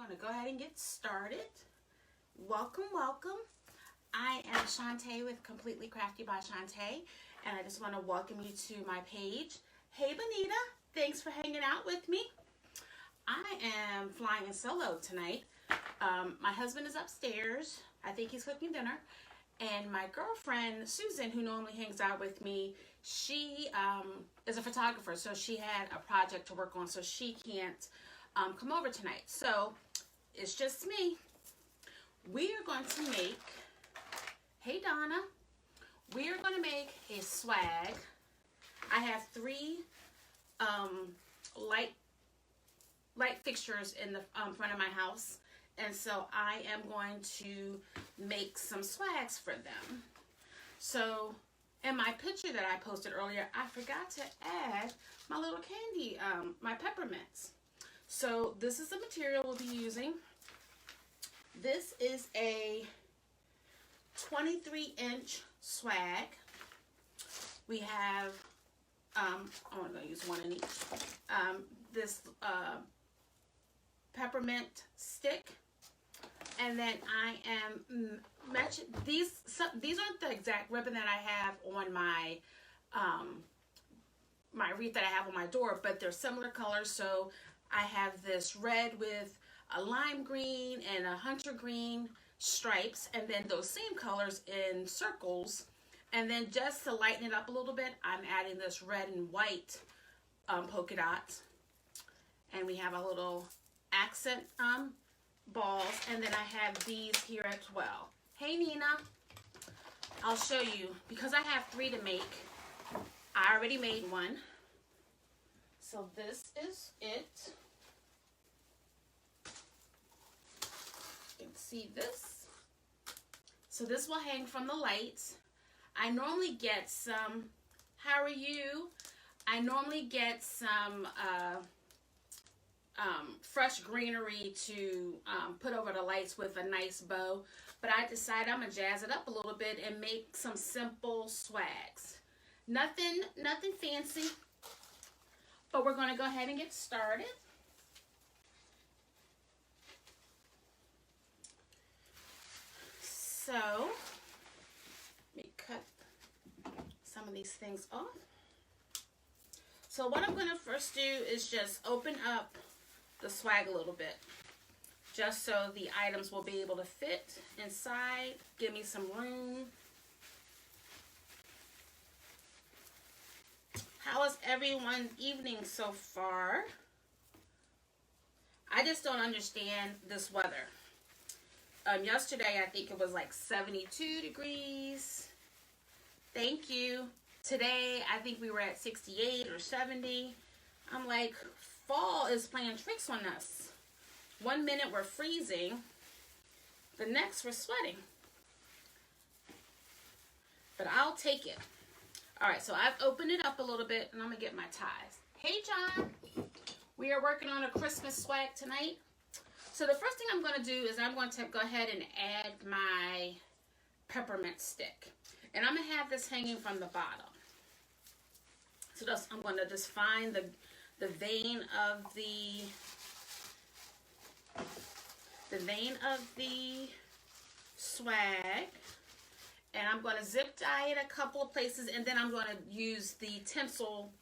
going to go ahead and get started. Welcome, welcome. I am Shantae with Completely Crafty by Shantae, and I just want to welcome you to my page. Hey, Benita, thanks for hanging out with me. I am flying solo tonight. My husband is upstairs. I think he's cooking dinner. And my girlfriend, Susan, who normally hangs out with me, she is a photographer, so she had a project to work on, so she can't come over tonight. So it's just me. We are going to make, hey Donna, we are going to make a swag. I have three light fixtures in the front of my house. And so I am going to make some swags for them. So in my picture that I posted earlier, I forgot to add my little candy, my peppermints. So this is the material we'll be using. This is a 23-inch swag. We have, I'm going to use one in each. This peppermint stick. And then I am matching these aren't the exact ribbon that I have on my my wreath that I have on my door, but they're similar colors. So I have this red with a lime green and a hunter green stripes, and then those same colors in circles. And then just to lighten it up a little bit, I'm adding this red and white polka dots, and we have a little accent balls, and then I have these here as well. Hey Nina, I'll show you because I have three to make. I already made one, so this is it. You can see this. So this will hang from the lights. I normally get some, how are you? I normally get some fresh greenery to put over the lights with a nice bow, but I decided I'm gonna jazz it up a little bit and make some simple swags. Nothing fancy, but we're gonna go ahead and get started. So let me cut some of these things off. So what I'm gonna first do is just open up the swag a little bit, just so the items will be able to fit inside, give me some room. How is everyone's evening so far? I just don't understand this weather. Yesterday I think it was like 72 degrees. Thank you. Today I think we were at 68 or 70. I'm like, fall is playing tricks on us. 1 minute we're freezing, the next we're sweating. But I'll take it. All right, so I've opened it up a little bit, and I'm gonna get my ties. Hey John, we are working on a Christmas swag tonight. So the first thing I'm gonna do is I'm going to go ahead and add my peppermint stick. And I'm gonna have this hanging from the bottom. So I'm gonna just find the vein of the swag, and I'm going to zip tie it a couple of places, and then I'm going to use the tinsel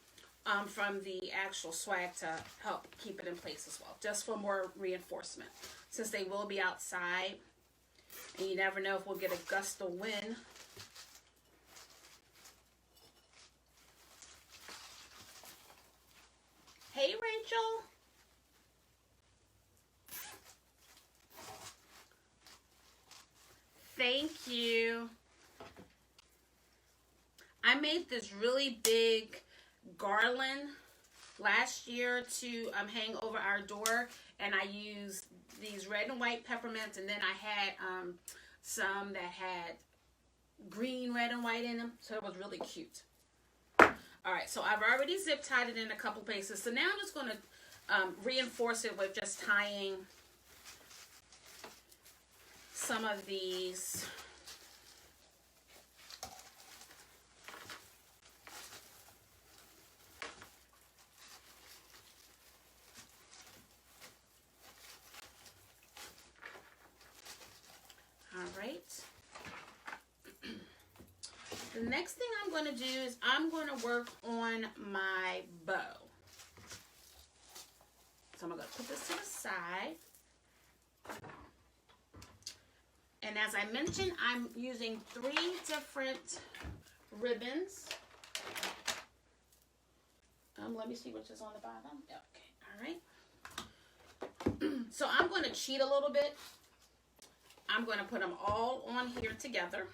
from the actual swag to help keep it in place as well, just for more reinforcement, since they will be outside and you never know if we'll get a gust of wind. Hey Rachel. Thank you. I made this really big garland last year to hang over our door, and I used these red and white peppermints, and then I had some that had green, red, and white in them, so it was really cute. Alright, so I've already zip tied it in a couple places. So now I'm just going to reinforce it with just tying some of these next thing I'm going to do is I'm going to work on my bow. So I'm going to put this to the side. And as I mentioned, I'm using 3 different ribbons. Let me see which is on the bottom. Okay, all right. So I'm going to cheat a little bit. I'm going to put them all on here together.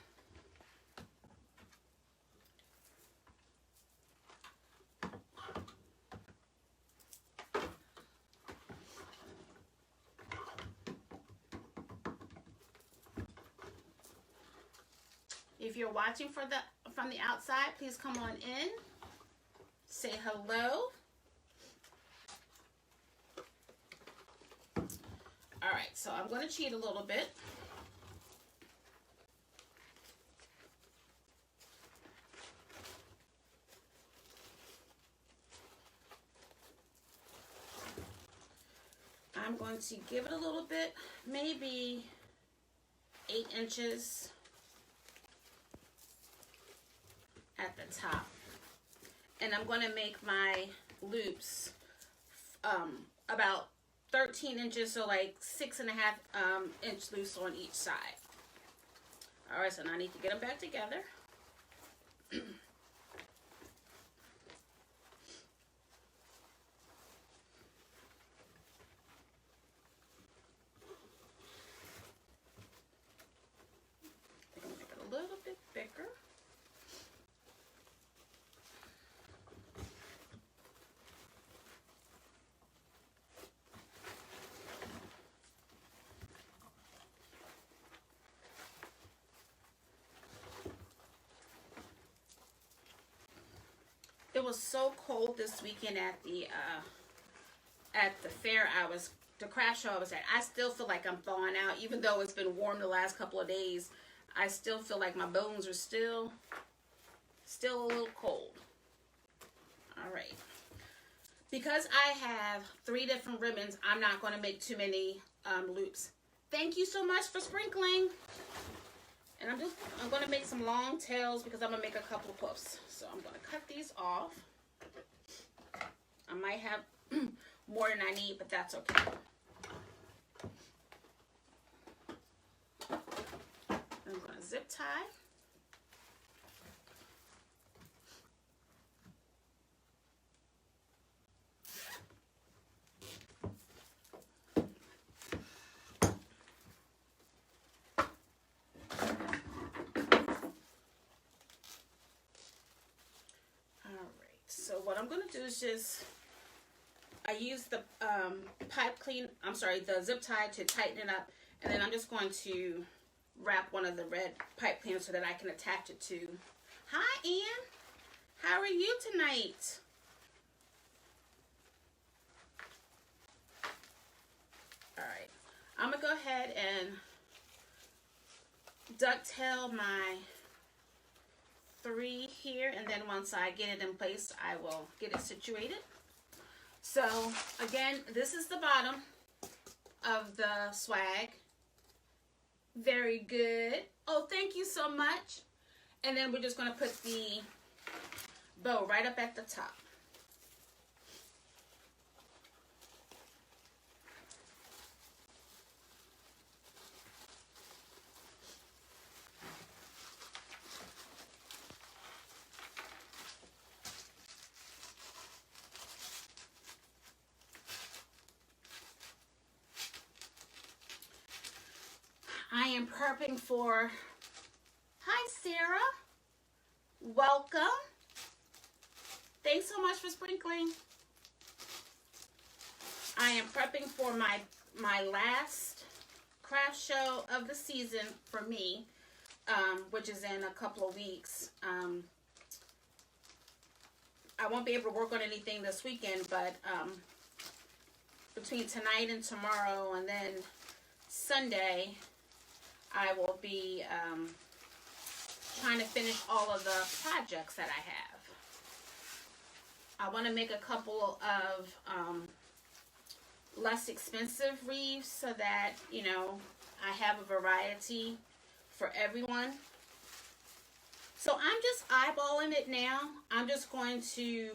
If you're watching from the outside, please come on in. Say hello. All right, so I'm going to cheat a little bit. I'm going to give it a little bit, maybe 8 inches at the top. And I'm going to make my loops about 13 inches, so like 6.5 inch loops on each side. All right, so now I need to get them back together. I'm going to make it a little bit bigger. It was so cold this weekend at the fair the craft show I was at. I still feel like I'm thawing out, even though it's been warm the last couple of days. I still feel like my bones are still a little cold. All right. Because I have 3 different ribbons, I'm not going to make too many loops. Thank you so much for sprinkling. And I'm going to make some long tails because I'm going to make a couple of puffs. So I'm going to cut these off. I might have more than I need, but that's okay. I'm going to zip tie. So what I'm going to do is I use the the zip tie to tighten it up, and then I'm just going to wrap one of the red pipe cleaners so that I can attach it to. Hi, Ann. How are you tonight? All right. I'm going to go ahead and ducktail my 3 here, and then once I get it in place, I will get it situated. So again, this is the bottom of the swag. Very good. Oh, thank you so much. And then we're just going to put the bow right up at the top. I am prepping for, hi Sarah, welcome. Thanks so much for sprinkling. I am prepping for my last craft show of the season for me, which is in a couple of weeks. I won't be able to work on anything this weekend, but between tonight and tomorrow and then Sunday, I will be trying to finish all of the projects that I have. I want to make a couple of less expensive wreaths so that, you know, I have a variety for everyone. So I'm just eyeballing it now. I'm just going to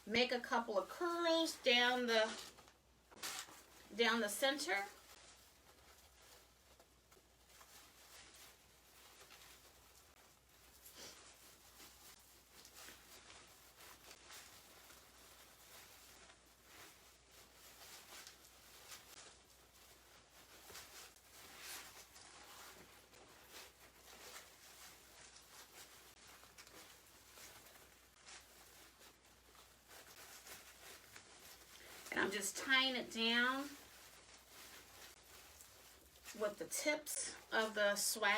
make a couple of curls down the center. And I'm just tying it down with the tips of the swag.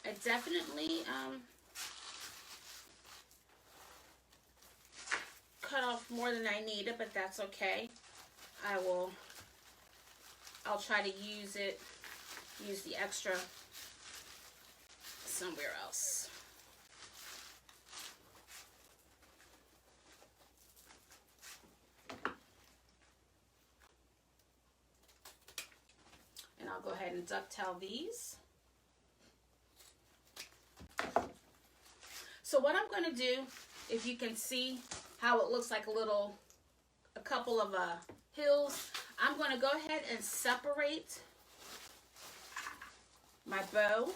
I definitely cut off more than I needed, but that's okay. I'll try to use the extra somewhere else. And I'll go ahead and ducktail these. So what I'm going to do, if you can see how it looks like a couple of hills, I'm going to go ahead and separate my bow.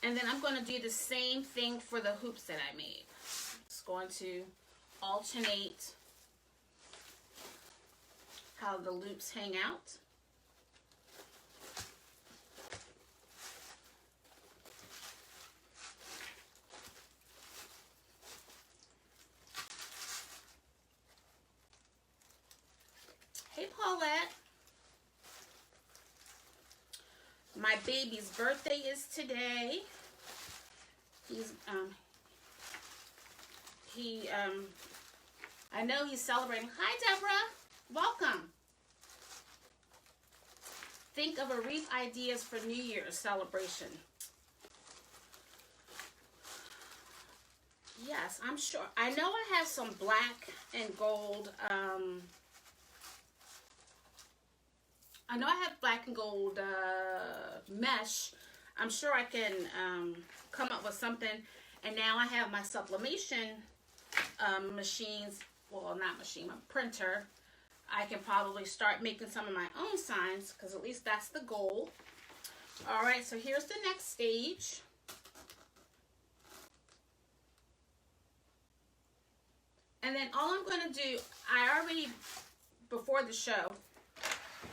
And then I'm going to do the same thing for the hoops that I made. It's going to alternate how the loops hang out. Hey Paulette. My baby's birthday is today. I know he's celebrating. Hi, Deborah. Welcome. Think of a wreath ideas for New Year's celebration. Yes, I'm sure. I know I have some black and gold. I know I have black and gold mesh. I'm sure I can come up with something. And now I have my sublimation machines. Well, not machine, my printer. I can probably start making some of my own signs because at least that's the goal. All right, so here's the next stage. And then all I'm going to do, I already, before the show,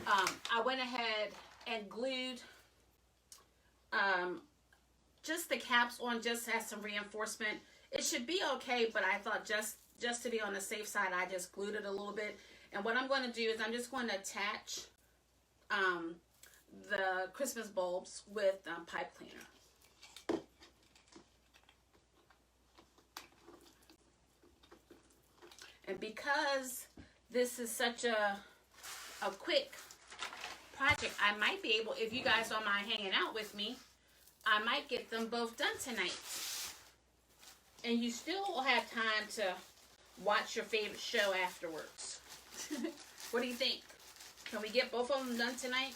I went ahead and glued just the caps on, just as some reinforcement. It should be okay, but I thought just to be on the safe side, I just glued it a little bit. And what I'm going to do is I'm just going to attach the Christmas bulbs with pipe cleaner. And because this is such a quick project, I might be able, if you guys don't mind hanging out with me, I might get them both done tonight. And you still will have time to watch your favorite show afterwards. What do you think? Can we get both of them done tonight?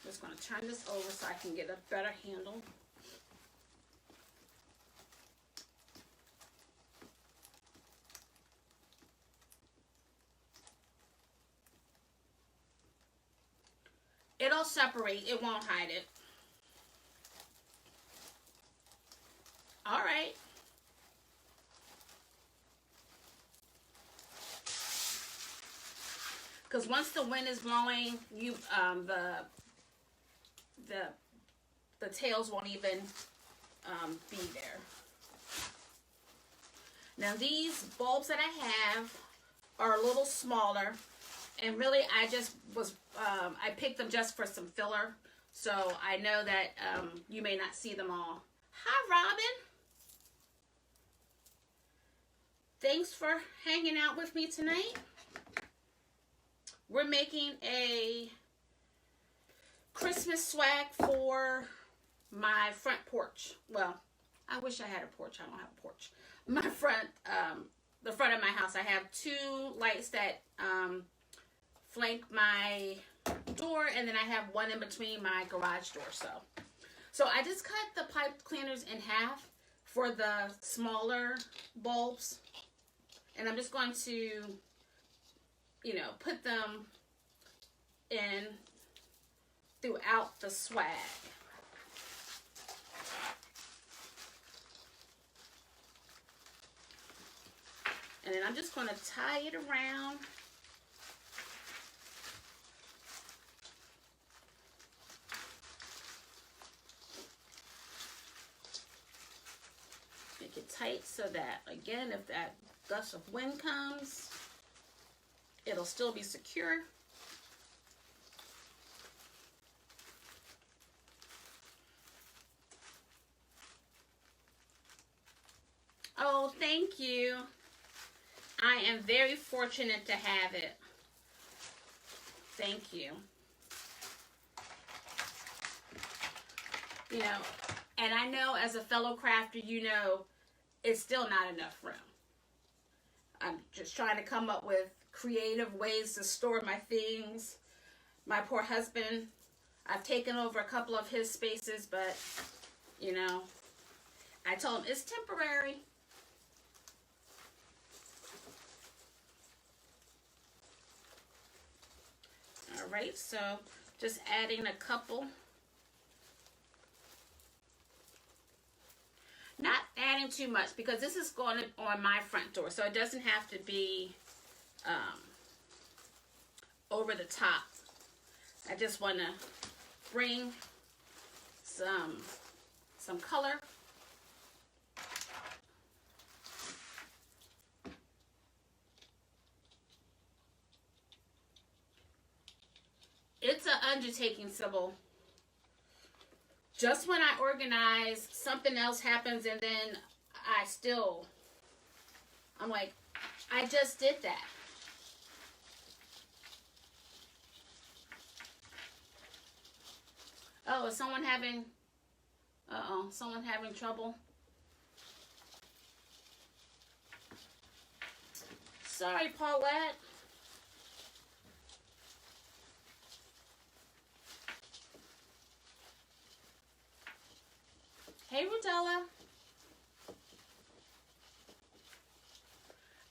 I'm just going to turn this over so I can get a better handle. It'll separate, it won't hide it. All right. Because once the wind is blowing, you the tails won't even be there. Now these bulbs that I have are a little smaller, and really I just was I picked them just for some filler, so I know that you may not see them all. Hi, Robin. thanks for hanging out with me tonight. We're making a Christmas swag for my front porch. Well, I wish I had a porch. I don't have a porch. My front, the front of my house, I have two lights that flank my door, and then I have one in between my garage door. So I just cut the pipe cleaners in half for the smaller bulbs, and I'm just going to, you know, put them in throughout the swag. And then I'm just going to tie it around. Make it tight so that, again, if that gust of wind comes, it'll still be secure. Oh, thank you. I am very fortunate to have it. Thank you. You know, and I know as a fellow crafter, you know, it's still not enough room. I'm just trying to come up with creative ways to store my things. My poor husband, I've taken over a couple of his spaces, but, you know, I told him it's temporary. All right, so just adding a couple. Not adding too much because this is going on my front door, so it doesn't have to be over the top. I just want to bring some color. It's an undertaking, Sybil. Just when I organize, something else happens, and then I'm like, I just did that. Oh, is someone having, someone having trouble? Sorry, Paulette. Hey, Rodella.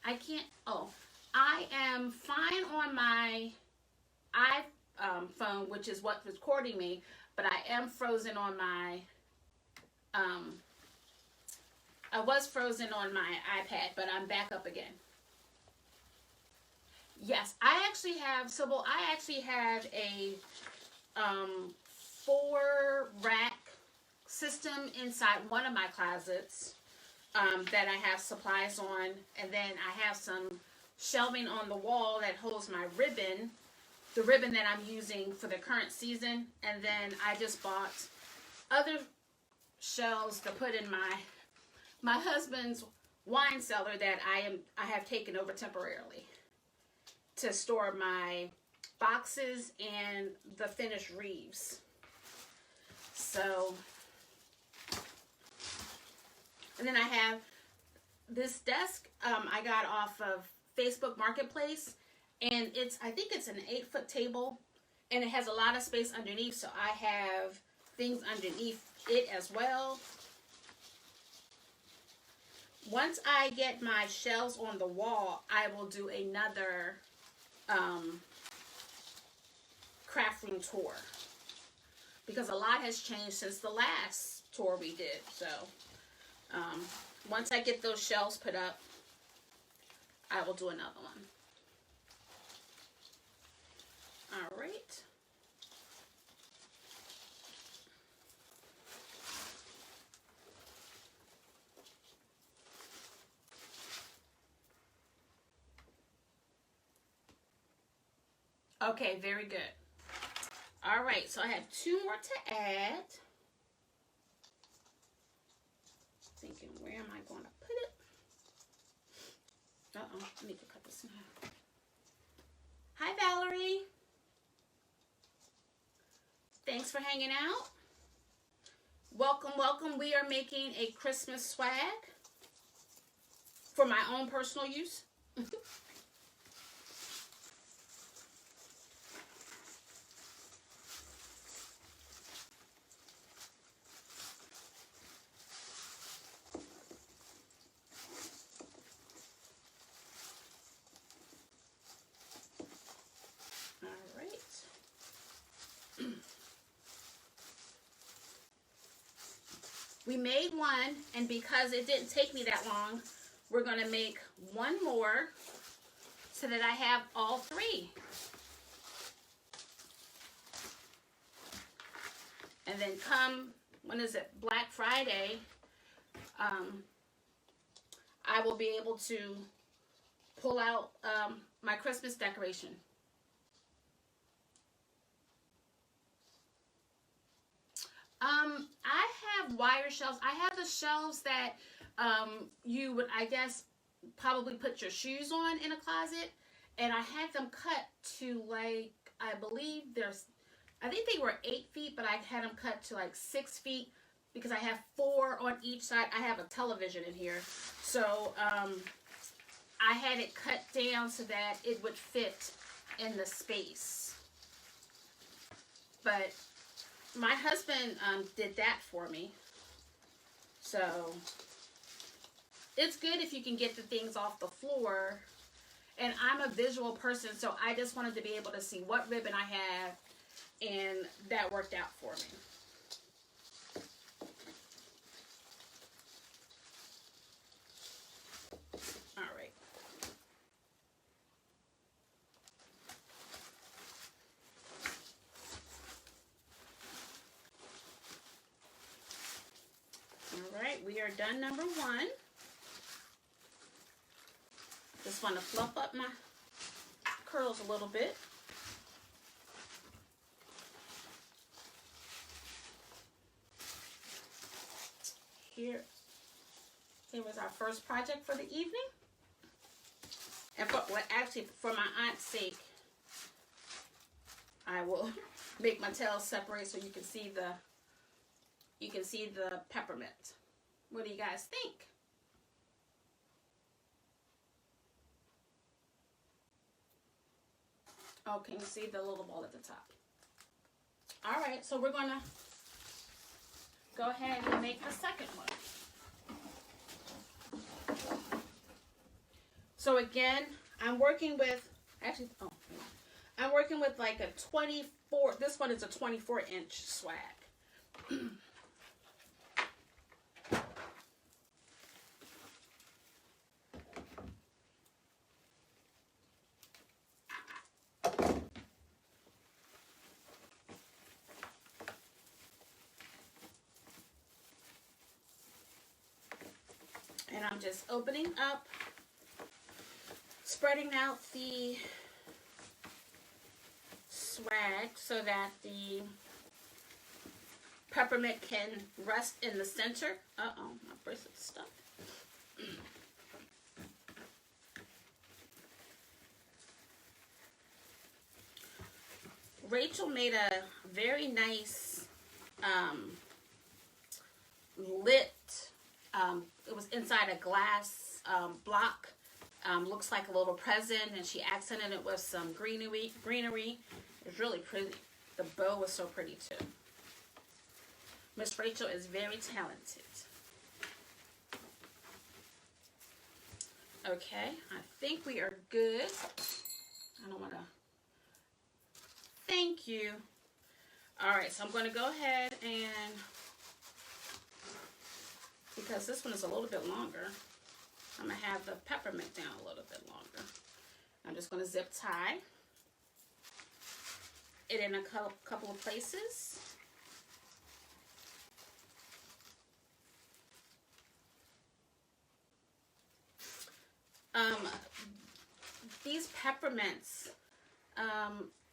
I can't, I am fine on my iPhone, which is what's recording me, but I am frozen on my, I was frozen on my iPad, but I'm back up again. Yes, I actually have, Sybil, I actually have a 4-rack system inside one of my closets that I have supplies on, and then I have some shelving on the wall that holds my ribbon, the ribbon that I'm using for the current season, and then I just bought other shelves to put in my husband's wine cellar that I have taken over temporarily to store my boxes and the finished wreaths. So, and then I have this desk I got off of Facebook Marketplace, and I think it's an 8-foot table, and it has a lot of space underneath, so I have things underneath it as well. Once I get my shelves on the wall, I will do another craft room tour, because a lot has changed since the last tour we did. So once I get those shelves put up, I will do another one. All right. Okay, very good. All right, so I have 2 more to add. Thinking, where am I going to put it? Uh-oh, I need to cut this in half. Hi, Valerie. Thanks for hanging out. Welcome, welcome. We are making a Christmas swag for my own personal use. We made one, and because it didn't take me that long, we're going to make one more so that I have all three. And then come, when is it, Black Friday, I will be able to pull out my Christmas decoration. I have wire shelves. I have the shelves that you would, I guess, probably put your shoes on in a closet. And I had them cut to like, I believe I think they were 8 feet, but I had them cut to like 6 feet because I have 4 on each side. I have a television in here. So I had it cut down so that it would fit in the space. But my husband did that for me. So it's good if you can get the things off the floor. And I'm a visual person, so I just wanted to be able to see what ribbon I have, and that worked out for me. All right. All right, we are done number 1. Just want to fluff up my curls a little bit. Here was our first project for the evening. And actually, for my aunt's sake, I will make my tails separate so you can see the peppermint. What do you guys think? Oh, can you see the little ball at the top? All right, so we're gonna go ahead and make the second one. So again, I'm working with, I'm working with like a 24, this one is a 24-inch swag. And I'm just opening up, spreading out the swag so that the peppermint can rest in the center. Uh-oh, my bracelet's stuck. Rachel made a very nice lit, it was inside a glass block. Looks like a little present, and she accented it with some greenery. It was really pretty. The bow was so pretty too. Miss Rachel is very talented. Okay, I think we are good. I don't want to. Thank you. All right, so I'm going to go ahead and, because this one is a little bit longer, I'm going to have the peppermint down a little bit longer. I'm just going to zip tie it in a couple of places. These peppermints,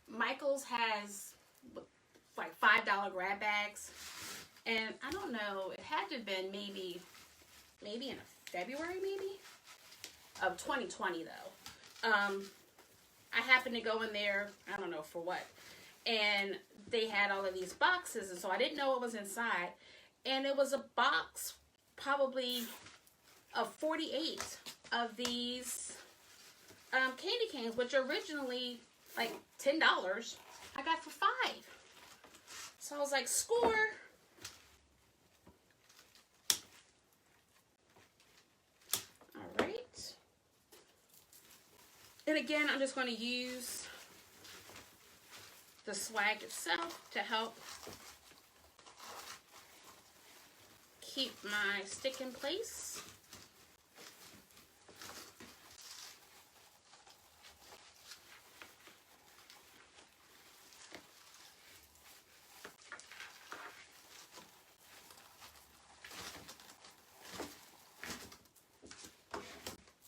Michael's has like $5 grab bags, and I don't know, it had to have been maybe in February, maybe. of 2020 though. I happened to go in there, I don't know for what, and they had all of these boxes, and so I didn't know what was inside, and it was a box probably of 48 of these candy canes, which are originally like $10. I got for $5. So I was like, score. All right. And again, I'm just going to use the swag itself to help keep my stick in place.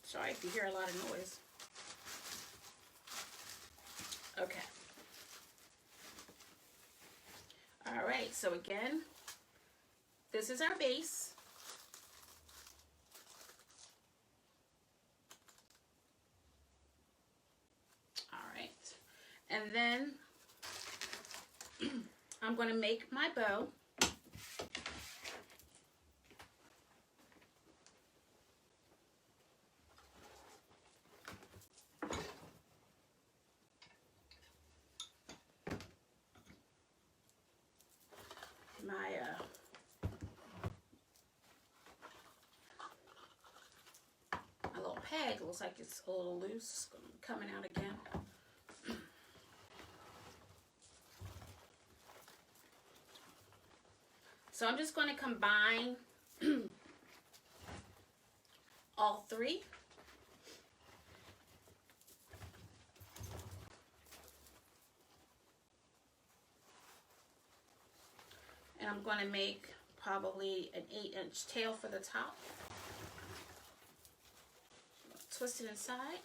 Sorry if you hear a lot of noise. Okay. All right, so again, this is our base. All right, and then I'm going to make my bow. My little peg looks like it's a little loose, coming out again. So I'm just going to combine all three. And I'm going to make probably an 8-inch tail for the top. Twist it inside.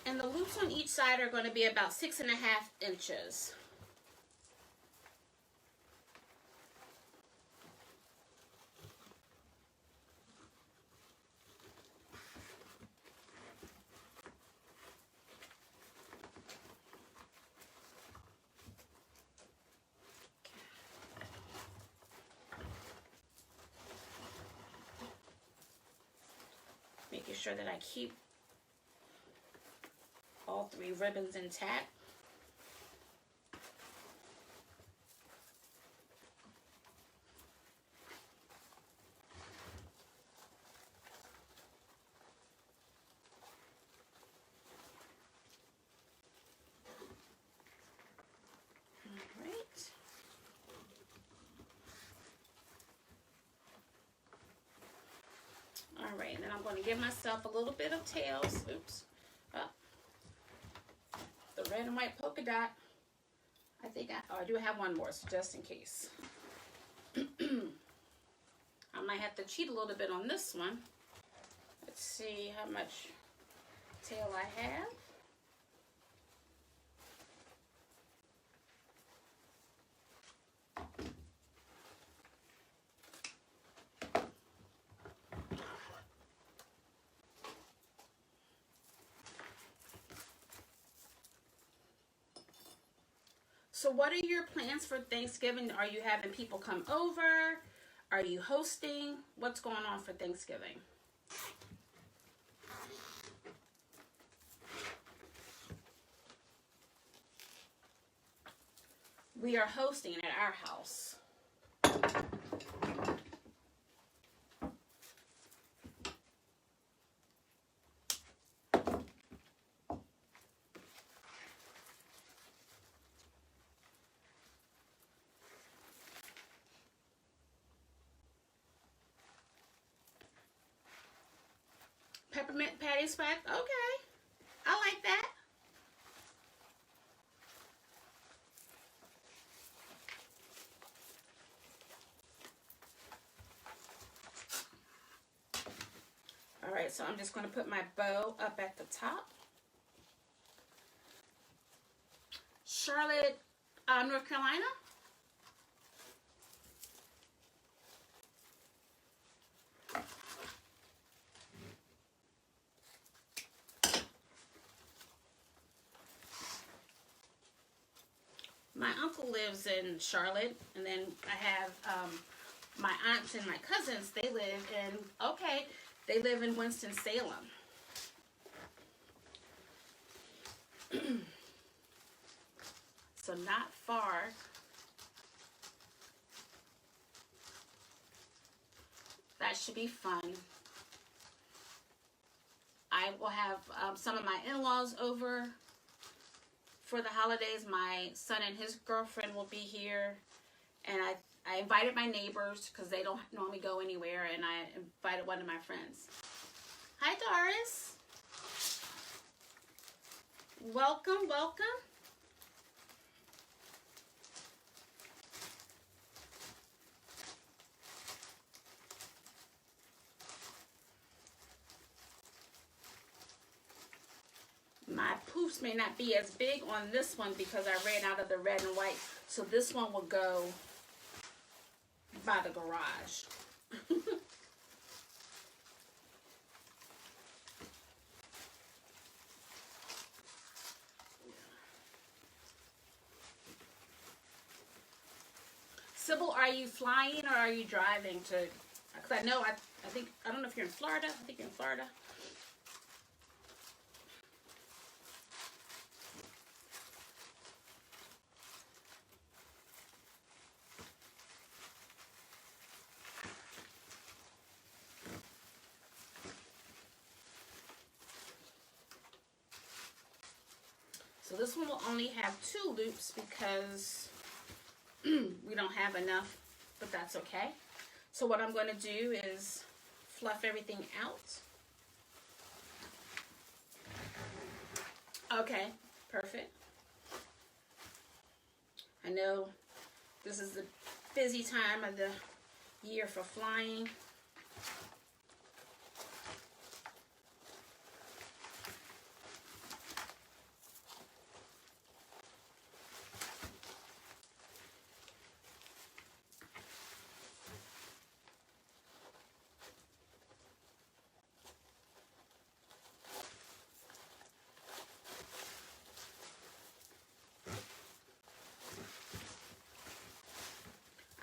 And the loops on each side are going to be about 6.5 inches. Making sure that I keep all three ribbons intact. All right. All right, and then I'm going to give myself a little bit of tails. Oops. Oh. The red and white polka dot. I think I do have one more, so just in case. I might have to cheat a little bit on this one. Let's see how much tail I have. So what are your plans for Thanksgiving? Are you having people come over? Are you hosting? What's going on for Thanksgiving? We are hosting at our house. Peppermint patty swag. Okay. I like that. All right, so I'm just going to put my bow up at the top. Charlotte, North Carolina. uncle lives in Charlotte, and then I have my aunts and my cousins. They live in Winston-Salem. So not far. That should be fun. I will have some of my in-laws over for the holidays. My son and his girlfriend will be here. And I invited my neighbors because they don't normally go anywhere. And I invited one of my friends. Hi, Doris. Welcome, welcome. My poofs may not be as big on this one because I ran out of the red and white. So this one will go by the garage. Sybil, are you flying or are you driving to? Because I know, I don't know if you're in Florida. I think you're in Florida. So this one will only have 2 loops because we don't have enough, but that's okay. So what I'm going to do is fluff everything out. Okay, perfect. I know this is the busy time of the year for flying.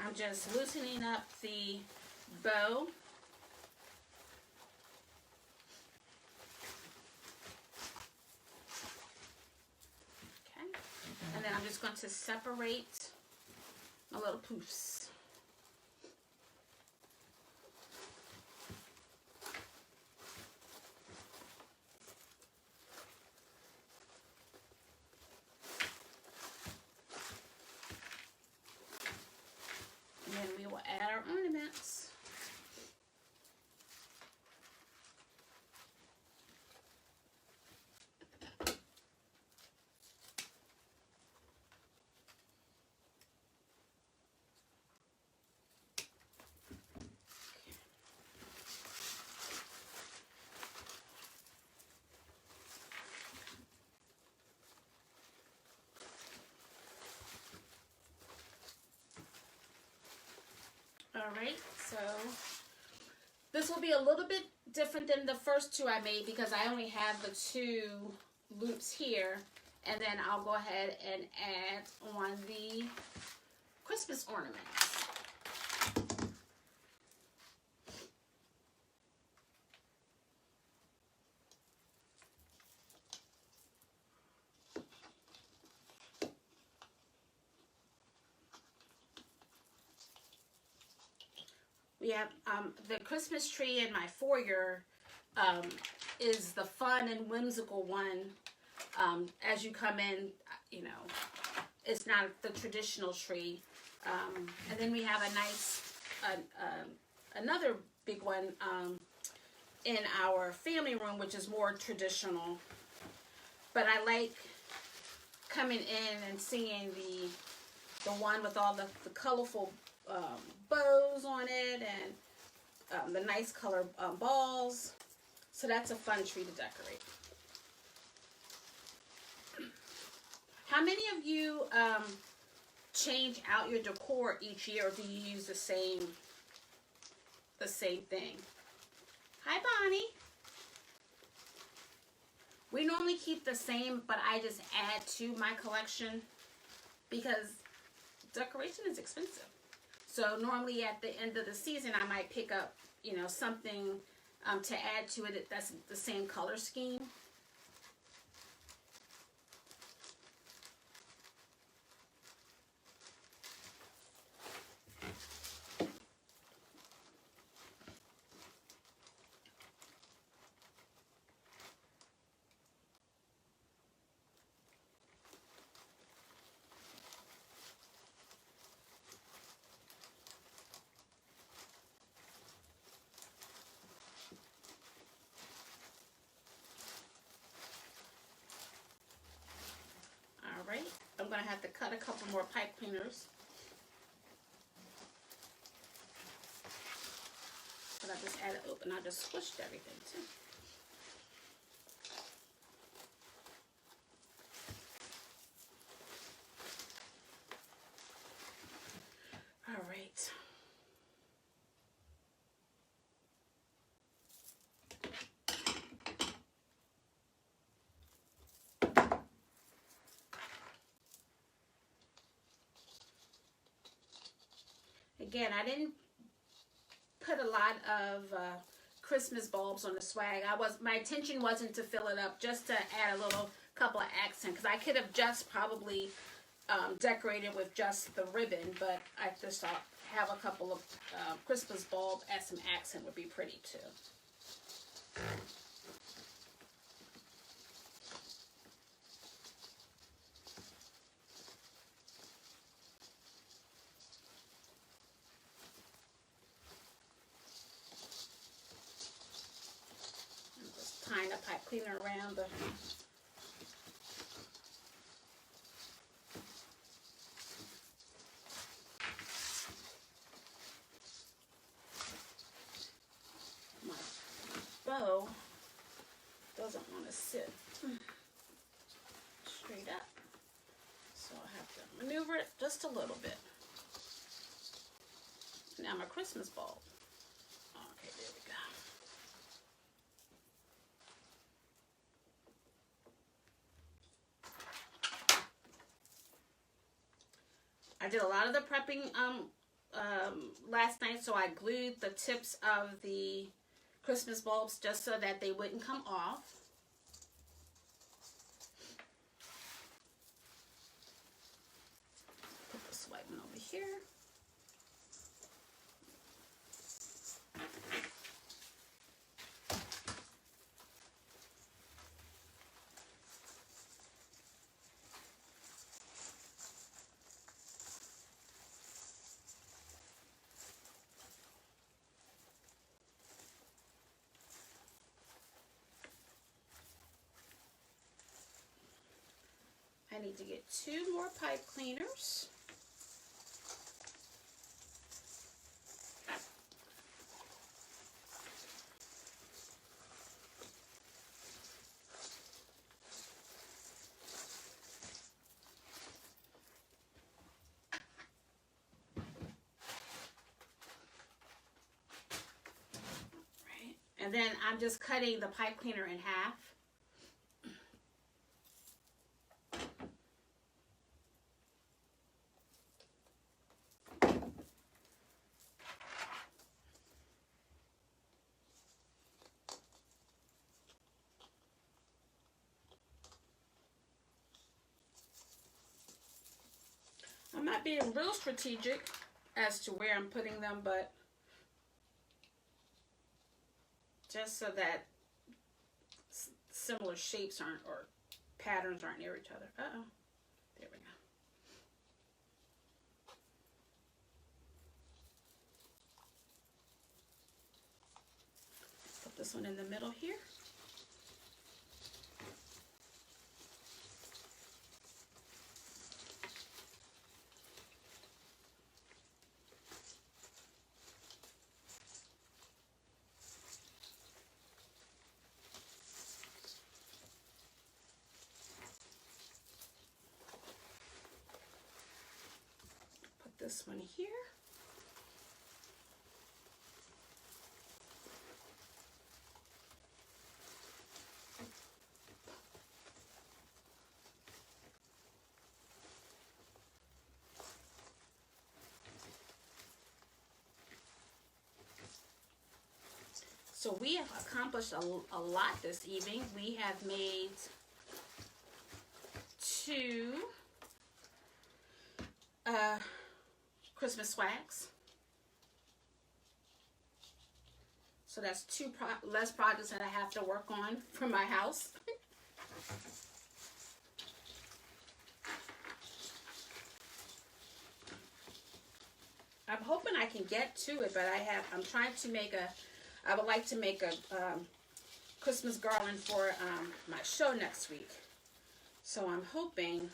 I'm just loosening up the bow. Okay. And then I'm just going to separate my little poofs. And then we will add our ornaments. Alright, so this will be a little bit different than the first 2 I made because I only have the 2 loops here, and then I'll go ahead and add on the Christmas ornaments. We have the Christmas tree in my foyer is the fun and whimsical one. As you come in, you know, it's not the traditional tree. And then we have a nice, another big one in our family room, which is more traditional. But I like coming in and seeing the one with all the colorful bows on it and the nice color balls. So that's a fun tree to decorate. How many of you change out your decor each year, or do you use the same thing? Hi, Bonnie. We normally keep the same, but I just add to my collection because decoration is expensive. So normally at the end of the season, I might pick up, you know, something to add to it that's the same color scheme. Alright, I'm going to have to cut a couple more pipe cleaners. But I just added, and I just squished everything too. Alright. Again, I didn't put a lot of Christmas bulbs on the swag. My intention wasn't to fill it up, just to add a little couple of accents, because I could have just probably decorated with just the ribbon, but I just thought have a couple of Christmas bulbs as some accent would be pretty too. Tying a pipe cleaner around the my bow doesn't want to sit straight up, so I have to maneuver it just a little bit. Now my Christmas bulb. Okay, there we go. I did a lot of the prepping last night, so I glued the tips of the Christmas bulbs just so that they wouldn't come off. Put this white one over here. I need to get 2 more pipe cleaners. Right. And then I'm just cutting the pipe cleaner in half. I'm not being real strategic as to where I'm putting them, but just so that similar shapes aren't, or patterns aren't near each other. Uh-oh. There we go. Put this one in the middle here. This one here. So we have accomplished a lot this evening. We have made 2 Christmas swags. So that's 2 less projects that I have to work on for my house. I'm hoping I can get to it, but I'm trying to make I would like to make a Christmas garland for my show next week. So I'm hoping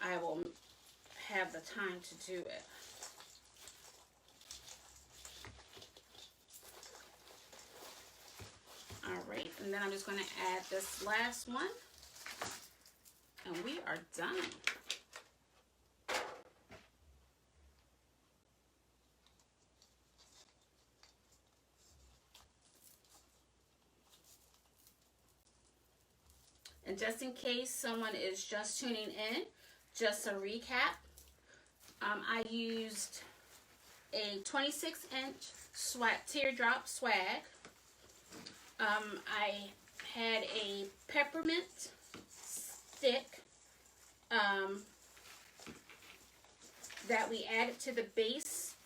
I will have the time to do it. All right, and then I'm just going to add this last one, and we are done. And just in case someone is just tuning in, just a recap, I used a 26-inch teardrop swag. I had a peppermint stick that we added to the base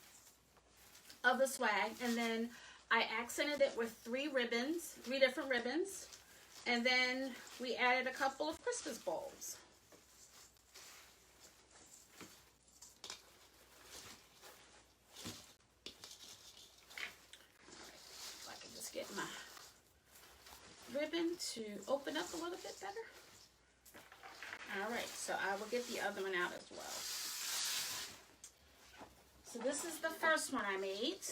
of the swag, and then I accented it with 3 different ribbons, and then we added a couple of Christmas bulbs. If I can just get my ribbon to open up a little bit better. All right, so I will get the other one out as well. So this is the first one I made,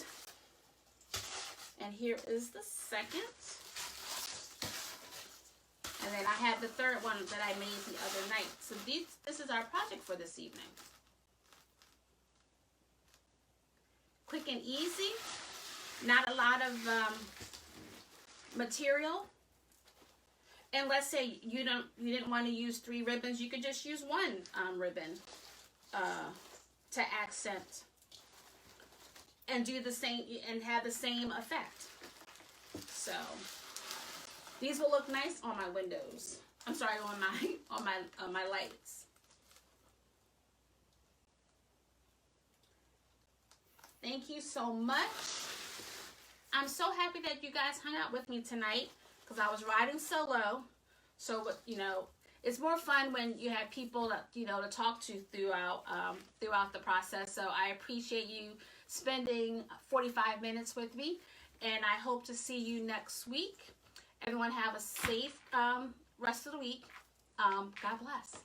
and here is the second. And then I have the third one that I made the other night. So this is our project for this evening. Quick and easy, not a lot of material. And let's say you didn't want to use 3 ribbons, you could just use 1 ribbon to accent and do the same and have the same effect. So these will look nice on my windows. I'm sorry, on my lights. Thank you so much. I'm so happy that you guys hung out with me tonight, because I was riding solo. So, you know, it's more fun when you have people that, you know, to talk to throughout the process. So I appreciate you spending 45 minutes with me, and I hope to see you next week. Everyone have a safe rest of the week. God bless.